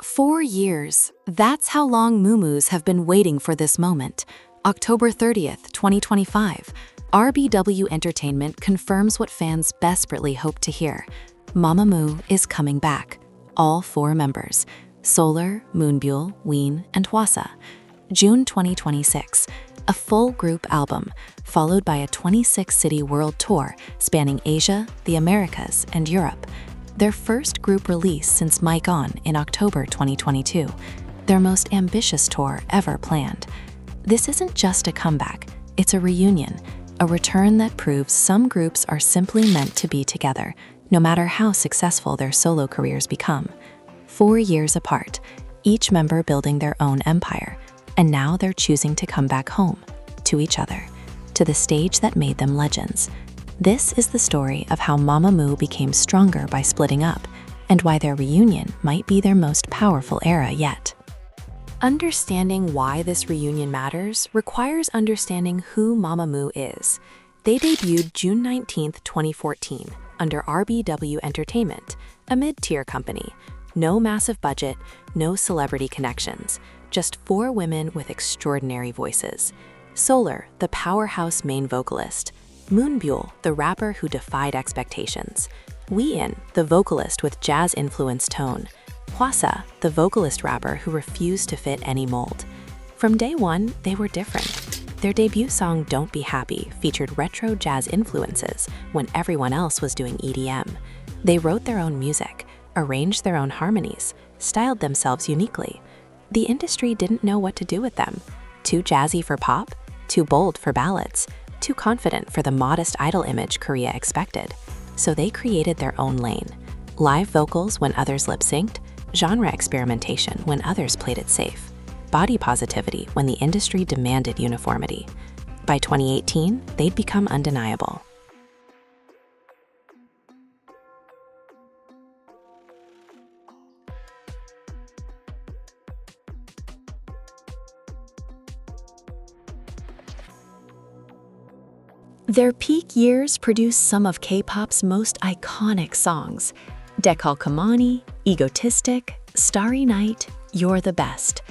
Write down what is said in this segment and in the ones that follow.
4 years. That's how long MAMAMOOs have been waiting for this moment. October 30th, 2025. RBW Entertainment confirms what fans desperately hope to hear. MAMAMOO is coming back. All 4 members. Solar, Moonbyul, Wheein, and Hwasa. June 2026. A full group album, followed by a 26-city world tour spanning Asia, the Americas, and Europe. Their first group release since Mic On in October 2022. Their most ambitious tour ever planned. This isn't just a comeback, it's a reunion, a return that proves some groups are simply meant to be together, no matter how successful their solo careers become. 4 years apart, each member building their own empire, and now they're choosing to come back home, to each other, to the stage that made them legends. This is the story of how MAMAMOO became stronger by splitting up, and why their reunion might be their most powerful era yet. Understanding why this reunion matters requires understanding who MAMAMOO is. They debuted June 19, 2014, under RBW Entertainment, a mid-tier company. No massive budget, no celebrity connections, just 4 women with extraordinary voices. Solar, the powerhouse main vocalist. Moonbyul, the rapper who defied expectations. Wheein, the vocalist with jazz-influenced tone. Hwasa, the vocalist rapper who refused to fit any mold. From day one, they were different. Their debut song Don't Be Happy featured retro jazz influences when everyone else was doing EDM. They wrote their own music, arranged their own harmonies, styled themselves uniquely. The industry didn't know what to do with them. Too jazzy for pop? Too bold for ballads? Too confident for the modest idol image Korea expected. So they created their own lane. Live vocals when others lip-synced, genre experimentation when others played it safe, body positivity when the industry demanded uniformity. By 2018, they'd become undeniable. Their peak years produced some of K-pop's most iconic songs. Dekalkamani, Egotistic, Starry Night, You're the Best.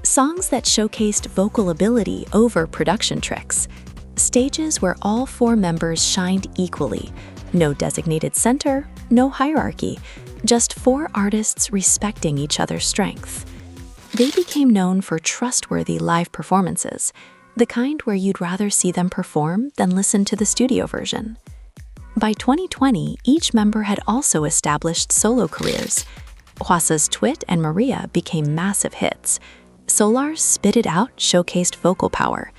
Songs that showcased vocal ability over production tricks. Stages where all 4 members shined equally. No designated center, no hierarchy. Just 4 artists respecting each other's strengths. They became known for trustworthy live performances, the kind where you'd rather see them perform than listen to the studio version. By 2020, each member had also established solo careers. Hwasa's Twit and Maria became massive hits. Solar's Spit It Out showcased vocal power.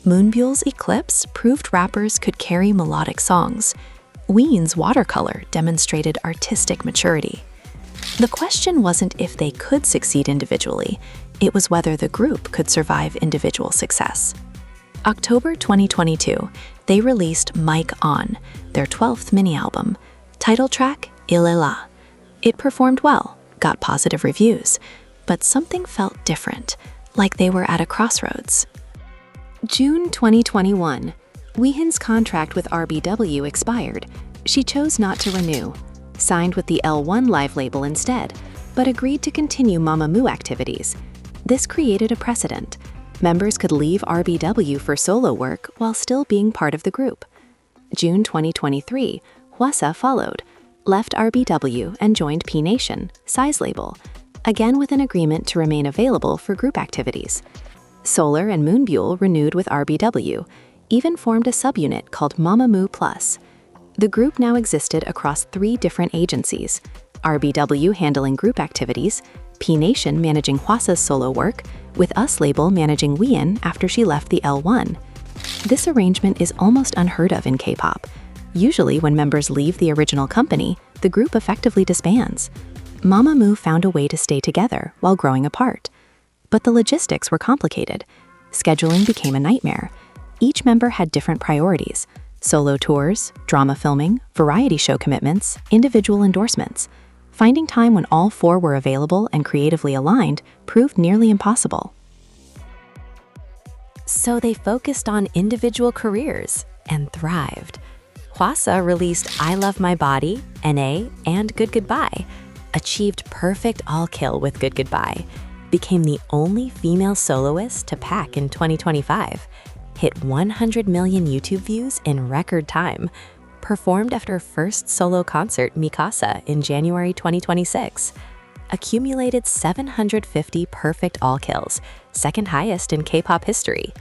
Moonbyul's Eclipse proved rappers could carry melodic songs. Wheein's Watercolor demonstrated artistic maturity. The question wasn't if they could succeed individually, it was whether the group could survive individual success. October 2022, they released Mic On, their 12th mini-album. Title track, Ilela. It performed well, got positive reviews, but something felt different, like they were at a crossroads. June 2021, Wheein's contract with RBW expired. She chose not to renew, signed with the L1 Live label instead, but agreed to continue MAMAMOO activities. This created a precedent. Members could leave RBW for solo work while still being part of the group. June 2023, Hwasa followed, left RBW and joined P Nation, Psy's label, again with an agreement to remain available for group activities. Solar and Moonbyul renewed with RBW, even formed a subunit called MAMAMOO Plus. The group now existed across 3 different agencies, RBW handling group activities, P Nation managing Hwasa's solo work, with US label managing Wheein after she left the L1. This arrangement is almost unheard of in K-pop. Usually when members leave the original company, the group effectively disbands. MAMAMOO found a way to stay together while growing apart. But the logistics were complicated. Scheduling became a nightmare. Each member had different priorities: solo tours, drama filming, variety show commitments, individual endorsements. Finding time when all 4 were available and creatively aligned proved nearly impossible. So they focused on individual careers and thrived. Hwasa released I Love My Body, NA, and Good Goodbye. achieved perfect all-kill with Good Goodbye, became the only female soloist to pack in 2025, hit 100 million YouTube views in record time, performed after first solo concert Mikasa in January 2026, accumulated 750 perfect all-kills, second highest in K-pop history.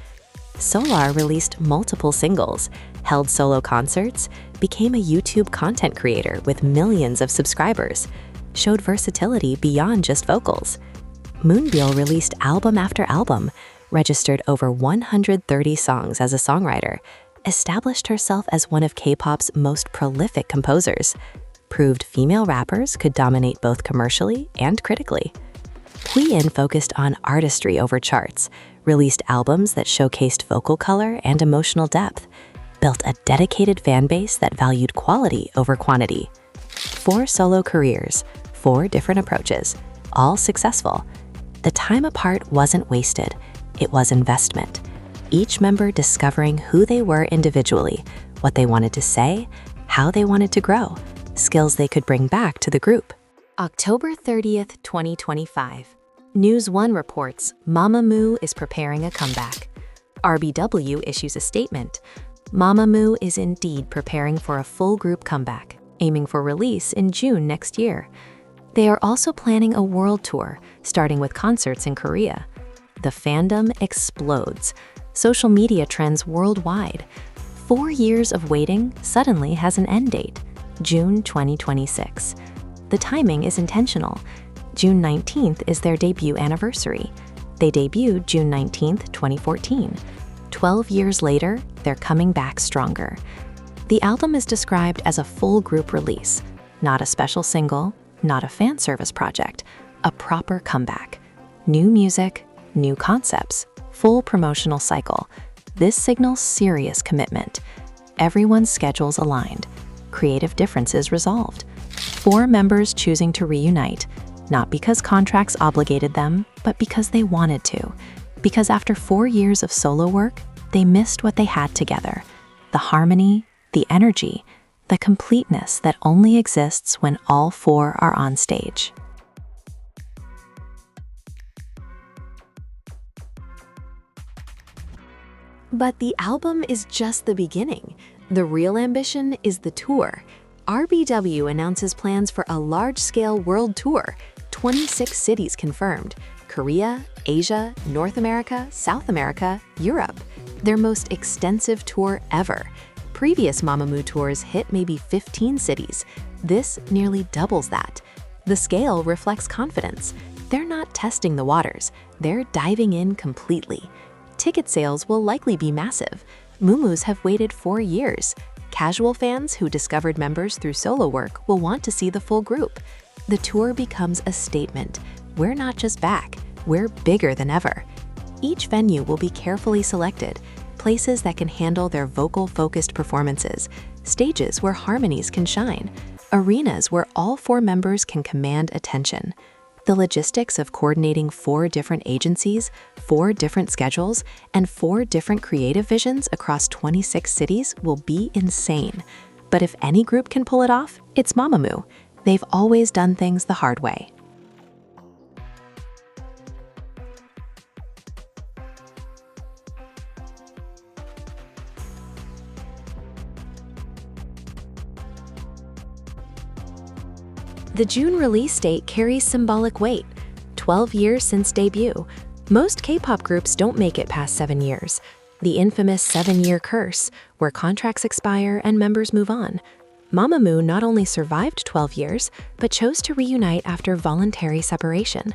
Solar released multiple singles, held solo concerts, became a YouTube content creator with millions of subscribers, showed versatility beyond just vocals. Moonbyul released album after album, registered over 130 songs as a songwriter, established herself as one of K-pop's most prolific composers, proved female rappers could dominate both commercially and critically. Wheein focused on artistry over charts, released albums that showcased vocal color and emotional depth, built a dedicated fan base that valued quality over quantity. 4 solo careers, 4 different approaches, all successful. The time apart wasn't wasted, it was investment. Each member discovering who they were individually, what they wanted to say, how they wanted to grow, skills they could bring back to the group. October 30th, 2025. News One reports MAMAMOO is preparing a comeback. RBW issues a statement. MAMAMOO is indeed preparing for a full group comeback, aiming for release in June next year. They are also planning a world tour, starting with concerts in Korea. The fandom explodes. Social media trends worldwide. 4 years of waiting suddenly has an end date, June 2026. The timing is intentional. June 19th is their debut anniversary. They debuted June 19th, 2014. 12 years later, they're coming back stronger. The album is described as a full group release, not a special single, not a fan service project, a proper comeback. New music, new concepts, full promotional cycle. This signals serious commitment. Everyone's schedules aligned, creative differences resolved. 4 members choosing to reunite, not because contracts obligated them, but because they wanted to. Because after 4 years of solo work, they missed what they had together. The harmony, the energy, the completeness that only exists when all 4 are on stage. But the album is just the beginning. The real ambition is the tour. RBW announces plans for a large-scale world tour, 26 cities confirmed, Korea, Asia, North America, South America, Europe. Their most extensive tour ever. Previous MAMAMOO tours hit maybe 15 cities. This nearly doubles that. The scale reflects confidence. They're not testing the waters, they're diving in completely. Ticket sales will likely be massive. MAMAMOOs have waited 4 years. Casual fans who discovered members through solo work will want to see the full group. The tour becomes a statement. We're not just back, we're bigger than ever. Each venue will be carefully selected, places that can handle their vocal-focused performances, stages where harmonies can shine, arenas where all 4 members can command attention. The logistics of coordinating 4 different agencies, 4 different schedules, and 4 different creative visions across 26 cities will be insane. But if any group can pull it off, it's MAMAMOO. They've always done things the hard way. The June release date carries symbolic weight. 12 years since debut. Most K-pop groups don't make it past 7 years. The infamous 7-year curse, where contracts expire and members move on. MAMAMOO not only survived 12 years, but chose to reunite after voluntary separation.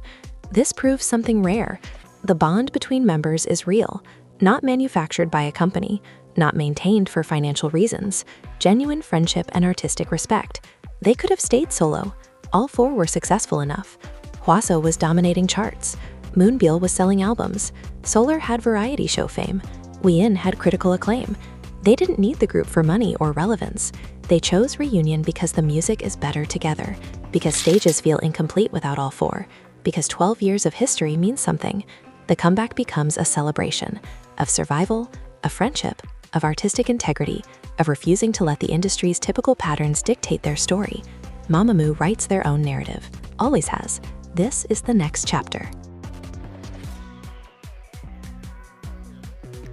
This proves something rare. The bond between members is real, not manufactured by a company, not maintained for financial reasons. Genuine friendship and artistic respect. They could have stayed solo. All 4 were successful enough. Hwasa was dominating charts. Moonbyul was selling albums. Solar had variety show fame. Wheein had critical acclaim. They didn't need the group for money or relevance. They chose reunion because the music is better together, because stages feel incomplete without all 4, because 12 years of history means something. The comeback becomes a celebration of survival, of friendship, of artistic integrity, of refusing to let the industry's typical patterns dictate their story. MAMAMOO writes their own narrative, always has. This is the next chapter.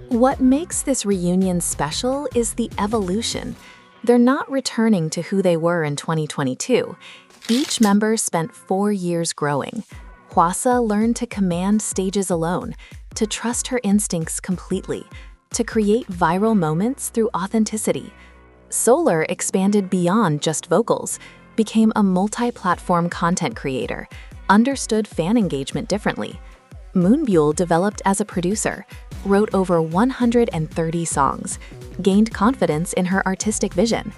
What makes this reunion special is the evolution. They're not returning to who they were in 2022. Each member spent 4 years growing. Hwasa learned to command stages alone, to trust her instincts completely, to create viral moments through authenticity. Solar expanded beyond just vocals, became a multi-platform content creator, understood fan engagement differently. Moonbyul developed as a producer, wrote over 130 songs, gained confidence in her artistic vision.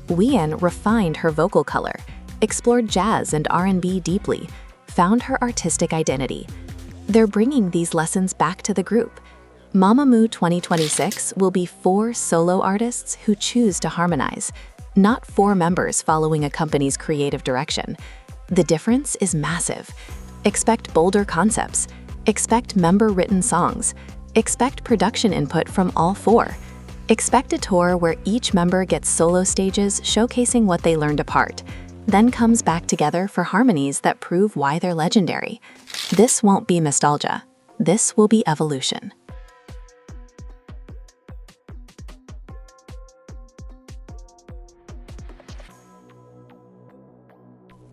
Wheein refined her vocal color, explored jazz and R&B deeply, found her artistic identity. They're bringing these lessons back to the group. MAMAMOO 2026 will be 4 solo artists who choose to harmonize, not 4 members following a company's creative direction. The difference is massive. Expect bolder concepts. Expect member-written songs. Expect production input from all 4. Expect a tour where each member gets solo stages showcasing what they learned apart, then comes back together for harmonies that prove why they're legendary. This won't be nostalgia. This will be evolution.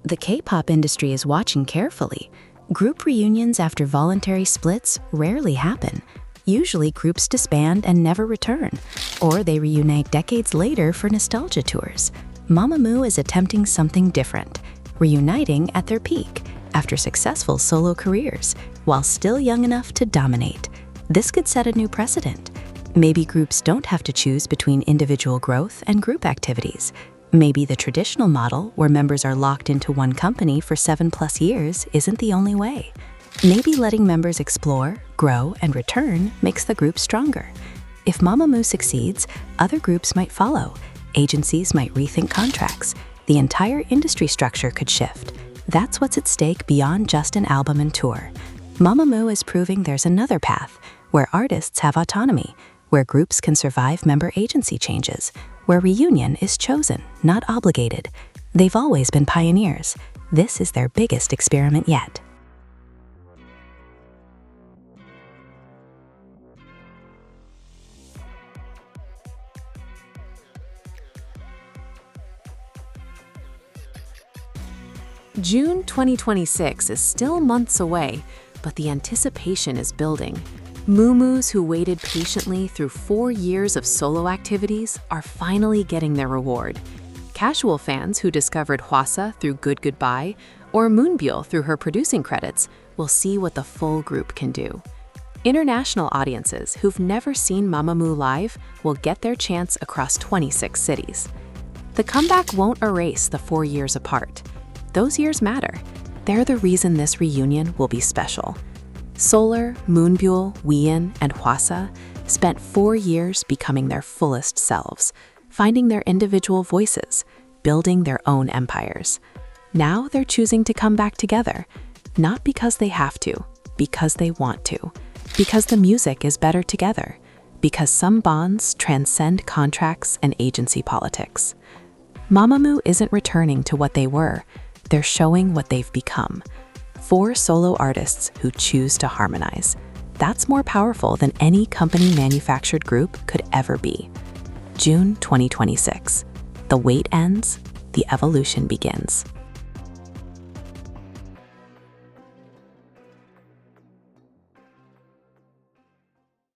The K-pop industry is watching carefully. Group reunions after voluntary splits rarely happen. Usually groups disband and never return, or they reunite decades later for nostalgia tours. MAMAMOO is attempting something different, reuniting at their peak after successful solo careers, while still young enough to dominate. This could set a new precedent. Maybe groups don't have to choose between individual growth and group activities. Maybe the traditional model, where members are locked into one company for 7+ years, isn't the only way. Maybe letting members explore, grow, and return makes the group stronger. If MAMAMOO succeeds, other groups might follow. Agencies might rethink contracts. The entire industry structure could shift. That's what's at stake beyond just an album and tour. MAMAMOO is proving there's another path, where artists have autonomy, where groups can survive member agency changes, where reunion is chosen, not obligated. They've always been pioneers. This is their biggest experiment yet. June 2026 is still months away, but the anticipation is building. Moomoos who waited patiently through 4 years of solo activities are finally getting their reward. Casual fans who discovered Hwasa through Good Goodbye or Moonbyul through her producing credits will see what the full group can do. International audiences who've never seen MAMAMOO live will get their chance across 26 cities. The comeback won't erase the 4 years apart. Those years matter. They're the reason this reunion will be special. Solar, Moonbyul, Wheein, and Hwasa spent 4 years becoming their fullest selves, finding their individual voices, building their own empires. Now they're choosing to come back together, not because they have to, because they want to, because the music is better together, because some bonds transcend contracts and agency politics. MAMAMOO isn't returning to what they were. They're showing what they've become. 4 solo artists who choose to harmonize. That's more powerful than any company-manufactured group could ever be. June 2026. The wait ends, the evolution begins.